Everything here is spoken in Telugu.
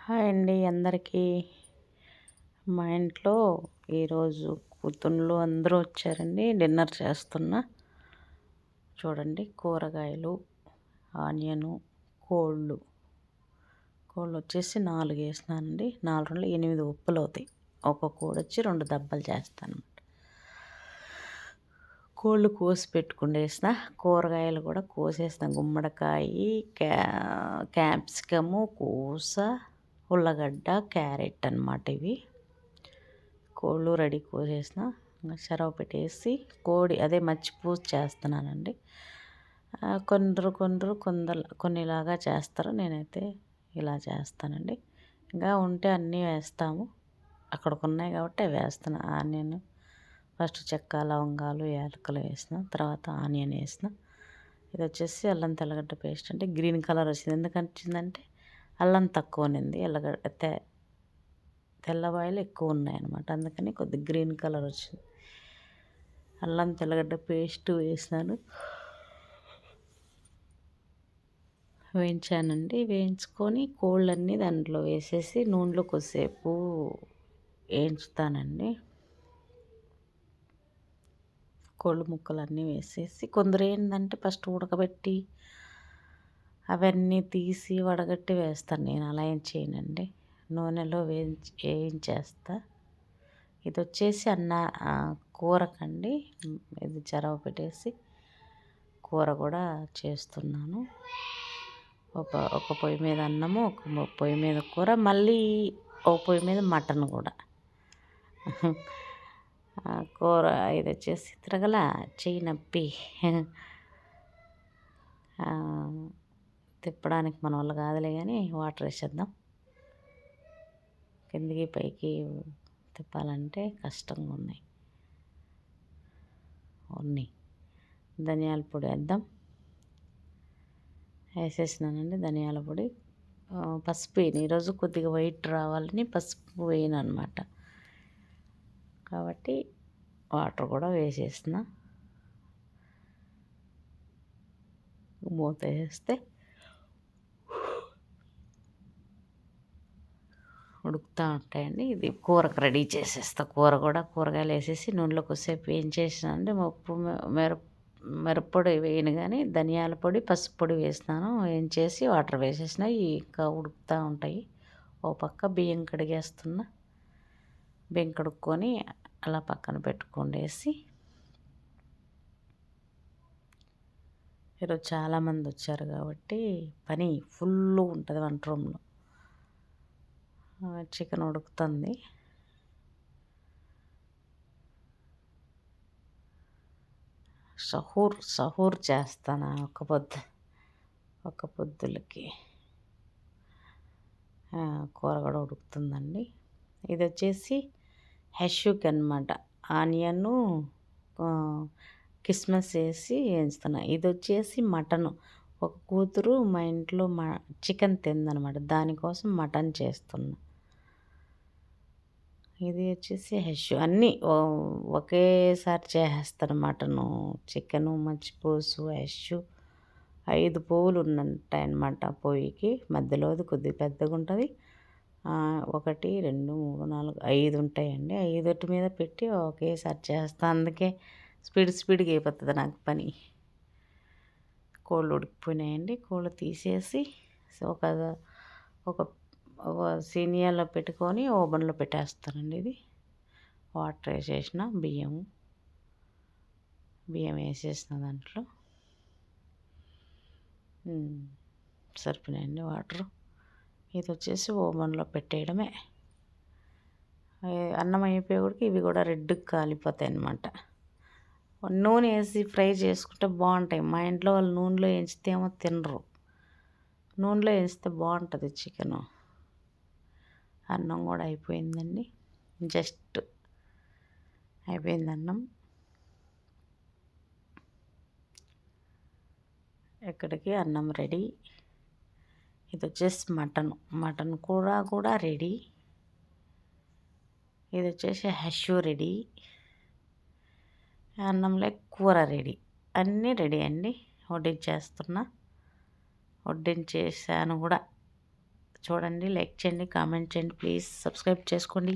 హాయ్ అండి అందరికీ. మా ఇంట్లో ఈరోజు కూతుళ్ళు అందరూ వచ్చారండి. డిన్నర్ చేస్తున్నా. చూడండి, కూరగాయలు, ఆనియను, కోళ్ళు వచ్చేసి 4 వేసినానండి. 4 2 8 ఉప్పులు అవుతాయి. ఒక కోడి వచ్చి 2 దెబ్బలు చేస్తాను. కోళ్ళు కోసి పెట్టుకుండేసిన, కూరగాయలు కూడా కోసేసిన. గుమ్మడికాయ, క్యాప్సికము, కోస, ఉల్లగడ్డ, క్యారెట్ అన్నమాట. ఇవి కోళ్ళు రెడీ కోసేసిన. చెరవ పెట్టేసి కోడి అదే మచ్చిపూస చేస్తున్నానండి. కొన్నిలాగా చేస్తారు. నేనైతే ఇలా చేస్తానండి. ఇంకా ఉంటే అన్నీ వేస్తాము. అక్కడికి ఉన్నాయి కాబట్టి అవి వేస్తున్నా. ఆనియన్ ఫస్ట్ చెక్క, లవంగాలు, యాలకులు వేసిన, తర్వాత ఆనియన్ వేసిన. ఇది వచ్చేసి అల్లం తెల్లగడ్డ పేస్ట్. అంటే గ్రీన్ కలర్ వచ్చింది. ఎందుకంటే వచ్చిందంటే అల్లం తక్కువ ఉన్నింది, తెల్లవాయలు ఎక్కువ ఉన్నాయన్నమాట. అందుకని కొద్దిగా గ్రీన్ కలర్ వచ్చింది. అల్లం తెల్లగడ్డ పేస్ట్ వేసినాను, వేయించానండి. వేయించుకొని కోళ్ళన్నీ దాంట్లో వేసేసి నూనెలో కొద్దిసేపు వేయించుతానండి. కోళ్ళు ముక్కలన్నీ వేసేసి, కొందరు ఏంటంటే ఫస్ట్ ఉడకబెట్టి అవన్నీ తీసి వడగట్టి వేస్తాను. నేను అలా ఏం చేయనండి, నూనెలో వేయించేస్తా. ఇది వచ్చేసి కూరకండి. ఇది చెరవ పెట్టేసి కూర కూడా చేస్తున్నాను. ఒక పొయ్యి మీద అన్నము, ఒక పొయ్యి మీద కూర, మళ్ళీ ఒక పొయ్యి మీద మటన్ కూడా. కూర ఇది వచ్చేసి తిరగల చెయ్యి నొప్పి తిప్పడానికి మన వల్ల కాదులే కానీ వాటర్ వేసేద్దాం. కిందికి పైకి తిప్పాలంటే కష్టంగా ఉన్నాయి. ధనియాల పొడి వేసేసినానండి. ధనియాల పొడి, పసుపు వేయను. ఈరోజు కొద్దిగా వైట్ రావాలని పసుపు వేయను అనమాట. కాబట్టి వాటర్ కూడా వేసేసిన. మూత వేస్తే ఉడుకుతూ ఉంటాయండి. ఇది కూరకు రెడీ చేసేస్తా. కూరగాయలు వేసేసి నూనెలో కొద్దిసేపు వేయించేసినానండి. మిరప్పొడి వేయను కానీ ధనియాల పొడి, పసుపు పొడి వేసినాను. వేయించేసి వాటర్ వేసేసిన. ఇంకా ఉడుకుతూ ఉంటాయి. ఓ పక్క బియ్యం కడిగేస్తున్నా. బియ్యం కడుక్కొని అలా పక్కన పెట్టుకోండేసి, ఈరోజు చాలామంది వచ్చారు కాబట్టి పని ఫుల్ ఉంటుంది వంట రూమ్లో. చికెన్ ఉడుకుతుంది. సహూర్ చేస్తాను ఒక పొద్దులకి. కూర కూడా ఉడుకుతుందండి. ఇది వచ్చేసి హెష్యూకి అనమాట. ఆనియన్, కిస్మిస్ వేసి వేయించుతున్నా. ఇది వచ్చేసి మటన్. ఒక కూతురు మా ఇంట్లో చికెన్ తిందనమాట, దానికోసం మటన్ చేస్తున్నా. ఇది వచ్చేసి హెష్యూ. అన్నీ ఒకేసారి చేసేస్తాను. మటను, చికెను, మచ్చిపూసు, హెష్యూ 5 పువ్వులు ఉంటాయన్నమాట పొయ్యికి. మధ్యలోది కొద్దిగా పెద్దగా ఉంటుంది. 1 2 3 4 5 ఉంటాయండి. 5 మీద పెట్టి ఒకేసారి చేస్తాను. అందుకే స్పీడ్గా అయిపోతుంది నాకు పని. కోళ్ళు ఉడికిపోయినాయండి. కోళ్ళు తీసేసి ఒక సీనియాలో పెట్టుకొని ఓవెన్లో పెట్టేస్తానండి. ఇది వాటర్ వేసేసిన, బియ్యం వేసేసిన దాంట్లో సరిపోయినాయండి వాటర్. ఇది వచ్చేసి ఓవెన్లో పెట్టేయడమే. అన్నం అయిపోయేవాడికి ఇవి కూడా రెడ్గా కాలిపోతాయి అన్నమాట. నూనె వేసి ఫ్రై చేసుకుంటే బాగుంటాయి. మా ఇంట్లో వాళ్ళు నూనెలో వేయించితే ఏమో తినరు. నూనెలో వేస్తే బాగుంటుంది చికెను. అన్నం కూడా అయిపోయిందండి. జస్ట్ అయిపోయింది అన్నం. ఇక్కడికి అన్నం రెడీ. ఇది వచ్చేసి మటన్ కూర కూడా రెడీ. ఇది వచ్చేసి హెష్యూ రెడీ. అన్నంలో కూర రెడీ. అన్నీ రెడీ అండి. వడ్డించేసాను కూడా. చూడండి, లైక్ చేయండి, కామెంట్ చేయండి, ప్లీజ్ సబ్స్క్రైబ్ చేసుకోండి.